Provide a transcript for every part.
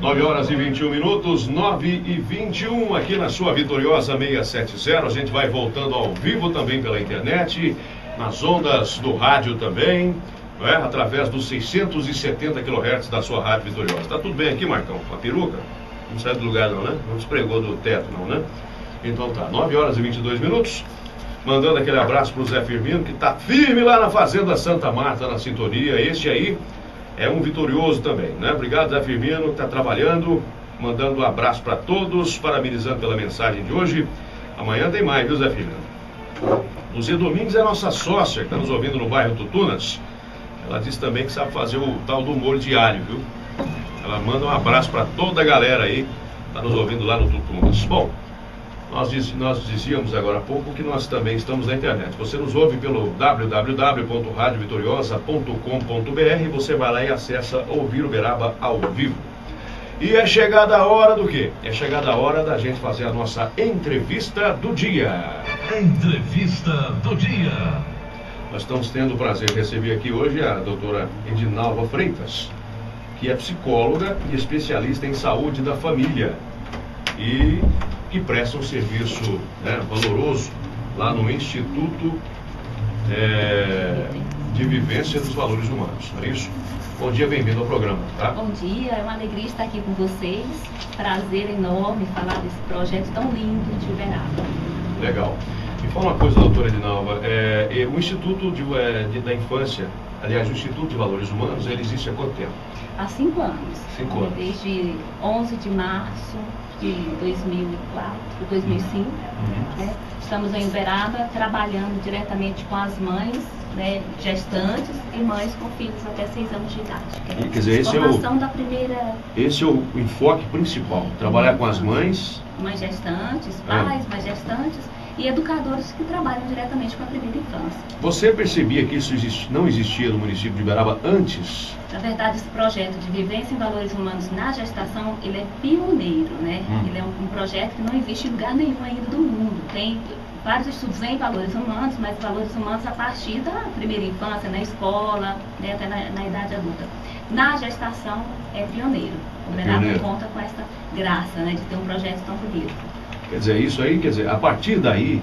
9 horas e 21 minutos, 9 e 21 aqui na sua Vitoriosa 670. A gente vai voltando ao vivo também pela internet, nas ondas do rádio também, não é? Através dos 670 kHz da sua rádio Vitoriosa. Tá tudo bem aqui, Marcão? Com a peruca? Não sai do lugar não, né? Não despregou do teto não, né? Então tá, 9 horas e 22 minutos. Mandando aquele abraço pro Zé Firmino, que tá firme lá na Fazenda Santa Marta, na sintonia. Este aí é um vitorioso também, né? Obrigado, Zé Firmino, que tá trabalhando. Mandando um abraço para todos, parabenizando pela mensagem de hoje. Amanhã tem mais, viu, Zé Firmino? Luzia Domingues é nossa sócia, que está nos ouvindo no bairro Tutunas. Ela disse também que sabe fazer o tal do molho de alho, viu? Ela manda um abraço para toda a galera aí, está nos ouvindo lá no Tutunas. Bom, nós dizíamos agora há pouco que nós também estamos na internet. Você nos ouve pelo www.radiovitoriosa.com.br. Você vai lá e acessa Ouvir Uberaba ao vivo. E é chegada a hora do quê? É chegada a hora da gente fazer a nossa entrevista do dia. Entrevista do dia. Nós estamos tendo o prazer de receber aqui hoje a doutora Edinalva Freitas, que é psicóloga e especialista em saúde da família e que presta um serviço, né, valoroso lá no Instituto de Vivência dos Valores Humanos, não é isso? Bom dia, bem-vindo ao programa, tá? Bom dia, é uma alegria estar aqui com vocês, prazer enorme falar desse projeto tão lindo de Uberaba. Legal. Me fala uma coisa, doutora Edinalva, o Instituto da Infância, aliás, o Instituto de Valores Humanos, ele existe há quanto tempo? Há 5 anos. 5 anos. Desde 11 de março de 2005. Né? Estamos em Uberaba trabalhando diretamente com as mães, né, gestantes e mães com filhos até 6 anos de idade. Quer dizer, esse é o enfoque principal, trabalhar com as mães. Mães gestantes, pais, mães gestantes e educadores que trabalham diretamente com a primeira infância. Você percebia que isso não existia no município de Uberaba antes? Na verdade, esse projeto de vivência em valores humanos na gestação, ele é pioneiro, né? Ele é um projeto que não existe em lugar nenhum ainda do mundo. Tem vários estudos em valores humanos, mas valores humanos a partir da primeira infância, na escola, né, até na idade adulta. Na gestação é pioneiro. O Uberaba conta com essa graça, né, de ter um projeto tão bonito. Quer dizer, isso aí, a partir daí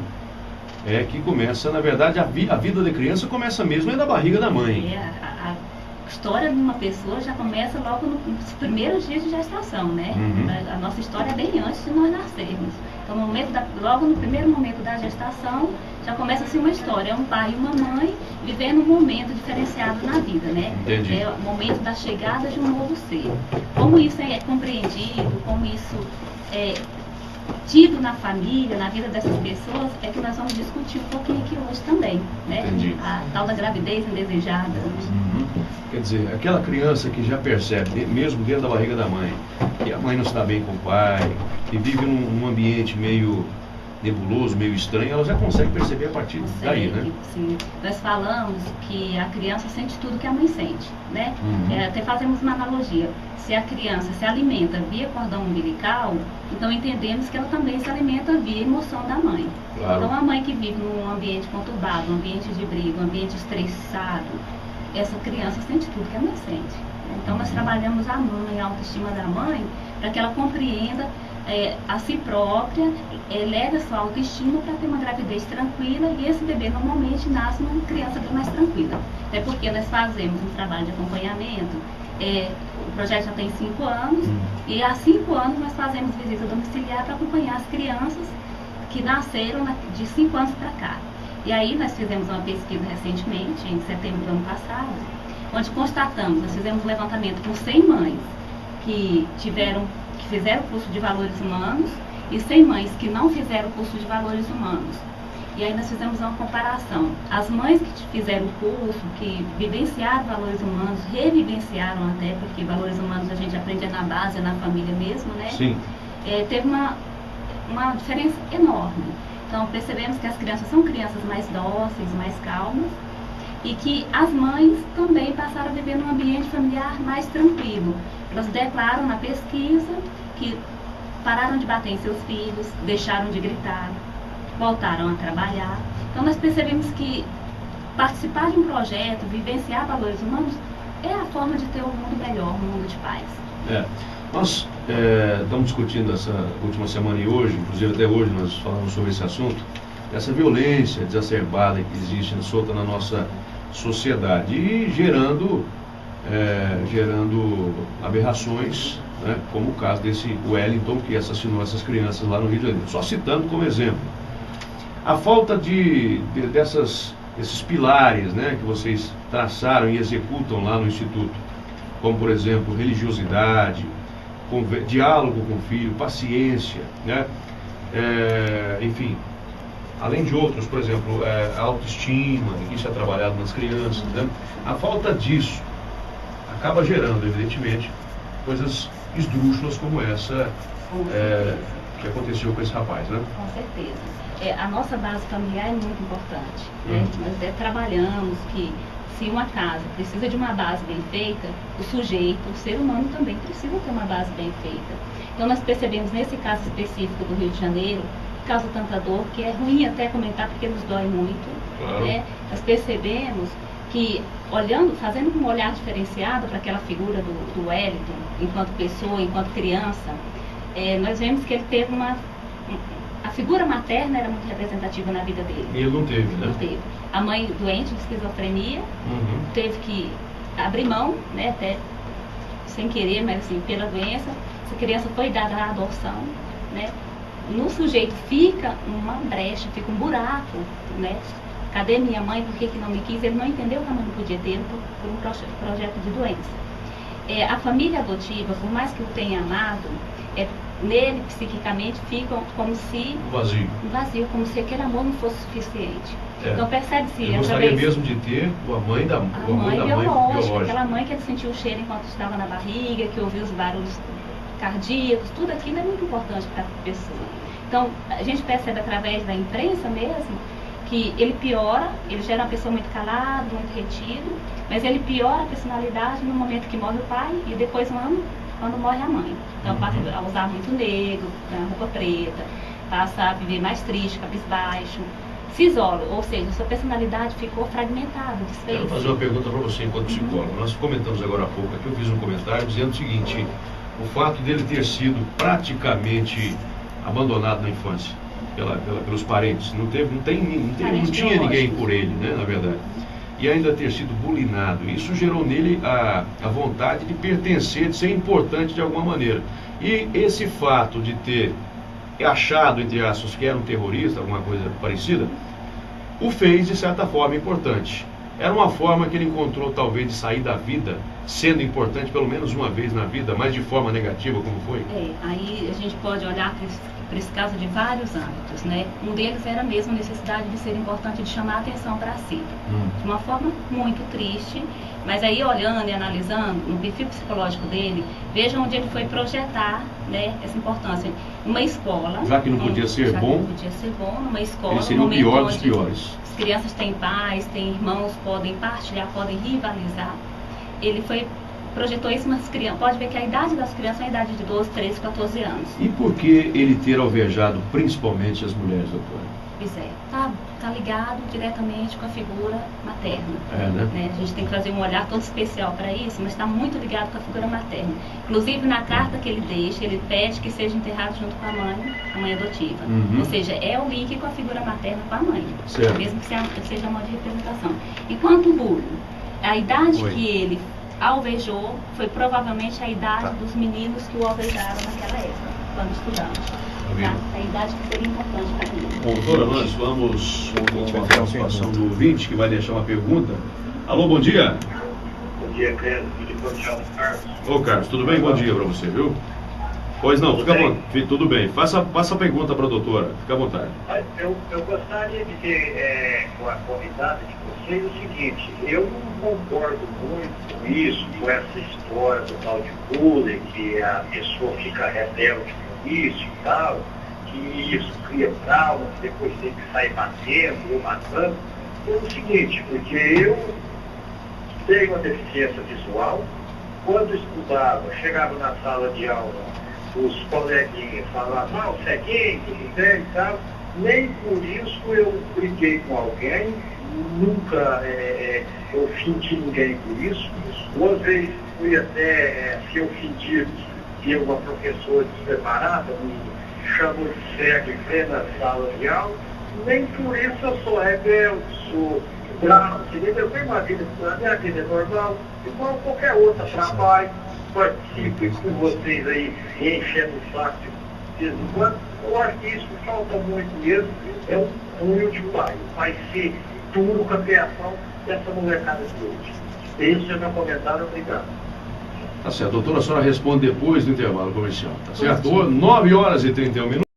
é que começa, na verdade, a vida da criança começa mesmo na barriga da mãe. A história de uma pessoa já começa logo nos primeiros dias de gestação, né? A nossa história é bem antes de nós nascermos. Então, logo no primeiro momento da gestação, já começa assim uma história. É um pai e uma mãe vivendo um momento diferenciado na vida, né? Entendi. É o momento da chegada de um novo ser. Como isso é compreendido, como isso é tido na família, na vida dessas pessoas, é que nós vamos discutir um pouquinho aqui hoje também, né? Entendi. A tal da gravidez indesejada. Quer dizer, aquela criança que já percebe, mesmo dentro da barriga da mãe, que a mãe não está bem com o pai, que vive num ambiente meio nebuloso, meio estranho, ela já consegue perceber a partir daí, né? Sim. Nós falamos que a criança sente tudo que a mãe sente, né? Até fazemos uma analogia. Se a criança se alimenta via cordão umbilical, então entendemos que ela também se alimenta via emoção da mãe. Claro. Então a mãe que vive num ambiente conturbado, um ambiente de briga, um ambiente estressado, essa criança sente tudo que a mãe sente. Então nós trabalhamos a mãe, a autoestima da mãe, para que ela compreenda a si própria, eleve a sua autoestima para ter uma gravidez tranquila, e esse bebê normalmente nasce uma criança bem mais tranquila. Até porque nós fazemos um trabalho de acompanhamento, o projeto já tem 5 anos, e há 5 anos nós fazemos visita domiciliar para acompanhar as crianças que nasceram de 5 anos para cá. E aí nós fizemos uma pesquisa recentemente, em setembro do ano passado, onde constatamos, nós fizemos um levantamento com 100 mães que fizeram o curso de valores humanos e 100 mães que não fizeram o curso de valores humanos. E aí nós fizemos uma comparação. As mães que fizeram o curso, que vivenciaram valores humanos, revivenciaram até, porque valores humanos a gente aprende na base, na família mesmo, né? Sim. Teve uma diferença enorme. Então percebemos que as crianças são crianças mais dóceis, mais calmas, e que as mães também passaram a viver num ambiente familiar mais tranquilo. Elas declaram na pesquisa que pararam de bater em seus filhos, deixaram de gritar, voltaram a trabalhar. Então nós percebemos que participar de um projeto, vivenciar valores humanos, é a forma de ter um mundo melhor, um mundo de paz. Nós estamos discutindo essa última semana e hoje, inclusive até hoje nós falamos sobre esse assunto, essa violência exacerbada que existe solta na nossa sociedade e gerando aberrações, né, como o caso desse Wellington que assassinou essas crianças lá no Rio de Janeiro. Só citando como exemplo. A falta desses pilares, né, que vocês traçaram e executam lá no Instituto, como por exemplo religiosidade, diálogo com o filho, paciência, né, enfim, além de outros, por exemplo, a autoestima, que isso é trabalhado nas crianças, né, a falta disso acaba gerando, evidentemente, coisas esdrúxulas como essa que aconteceu com esse rapaz, né? Com certeza. A nossa base familiar é muito importante, né? Nós trabalhamos que se uma casa precisa de uma base bem feita, o sujeito, o ser humano também precisa ter uma base bem feita. Então nós percebemos nesse caso específico do Rio de Janeiro, que causa tanta dor, que é ruim até comentar porque nos dói muito, claro, né? Nós percebemos que fazendo um olhar diferenciado para aquela figura do Wellington, enquanto pessoa, enquanto criança, nós vemos que ele teve a figura materna era muito representativa na vida dele. E ele não teve, né? Não teve. A mãe doente de esquizofrenia, teve que abrir mão, né, até sem querer, mas assim, pela doença. Essa criança foi dada à adoção, né? No sujeito fica uma brecha, fica um buraco, né? Cadê minha mãe? Por que não me quis? Ele não entendeu que a mãe não podia ter por um projeto de doença. A família adotiva, por mais que o tenha amado, nele, psiquicamente, fica como se... Vazio, como se aquele amor não fosse suficiente. Então percebe-se... Ele gostaria mesmo de ter a mãe biológica. Aquela mãe que ele sentiu o cheiro enquanto estava na barriga, que ouviu os barulhos cardíacos, tudo aquilo é muito importante para a pessoa. Então, a gente percebe através da imprensa mesmo, que ele piora, ele já era uma pessoa muito calada, muito retido, mas ele piora a personalidade no momento que morre o pai e depois um ano, quando morre a mãe. Então passa a usar muito negro, roupa preta, passa a viver mais triste, cabisbaixo, se isola, ou seja, sua personalidade ficou fragmentada, desfeita. Quero fazer uma pergunta para você enquanto psicólogo. Nós comentamos agora há pouco aqui, eu fiz um comentário dizendo o seguinte: o fato dele ter sido praticamente abandonado na infância pelos parentes, não tinha ninguém por ele, né, na verdade, e ainda ter sido bulinado, isso gerou nele a vontade de pertencer, de ser importante de alguma maneira. E esse fato de ter achado, entre aspas, que era um terrorista, alguma coisa parecida, o fez de certa forma importante. Era uma forma que ele encontrou talvez de sair da vida, sendo importante pelo menos uma vez na vida, mas de forma negativa como foi? Aí a gente pode olhar para esse caso de vários âmbitos, né? Um deles era mesmo a necessidade de ser importante, de chamar a atenção para si. De uma forma muito triste, mas aí olhando e analisando no perfil psicológico dele, veja onde ele foi projetar, né, essa importância. Uma escola... Já que não podia ser bom, numa escola... Ele seria o pior dos piores. As crianças têm pais, têm irmãos, podem partilhar, podem rivalizar. Ele projetou isso nas crianças. Pode ver que a idade das crianças é a idade de 12, 13, 14 anos. E por que ele ter alvejado principalmente as mulheres, doutora? Pois tá ligado diretamente com a figura materna. Né? A gente tem que fazer um olhar todo especial para isso, mas está muito ligado com a figura materna. Inclusive na carta que ele deixa, ele pede que seja enterrado junto com a mãe adotiva. Ou seja, é o link com a figura materna com a mãe, mesmo que seja uma de representação. Enquanto o bullying, a idade que ele alvejou foi provavelmente a idade dos meninos que o alvejaram naquela época, quando estudamos. A idade que seria importante para ele. Doutora, nós vamos com a participação do ouvinte que vai deixar uma pergunta. Alô, bom dia. Bom dia, Pedro. Carlos. Ô, Carlos, tudo bem? Bom dia para você, viu? Pois não, fica bom. Tudo bem. Faça a pergunta para a doutora. Fica à vontade. Eu gostaria de dizer com a convidada de vocês o seguinte: eu não concordo muito com isso, com essa história do tal de bullying, que a pessoa fica rebelde com isso e tal, que isso cria trauma, que depois tem que sair batendo ou matando. É o seguinte, porque eu tenho uma deficiência visual, quando estudava, chegava na sala de aula, os coleguinhas falavam, ceguinho, tudo bem e tal, nem por isso eu briguei com alguém, nunca eu ofendi ninguém por isso. Uma vez fui até ser ofendido de uma professora despreparada, me chamou de cego em plena sala de aula. Nem por isso eu sou rebelde, sou bravo, entendeu? Eu tenho uma vida, a minha vida é normal, igual qualquer outra, trabalho, participo com vocês aí, enchendo o saco de vez em quando. Eu acho que isso falta muito mesmo, é um humilde pai. Vai ser duro com a criação dessa molecada de hoje. Esse é o meu comentário, obrigado. Tá certo, doutora, a senhora responde depois do intervalo comercial, tá certo? 9 horas e 31 minutos.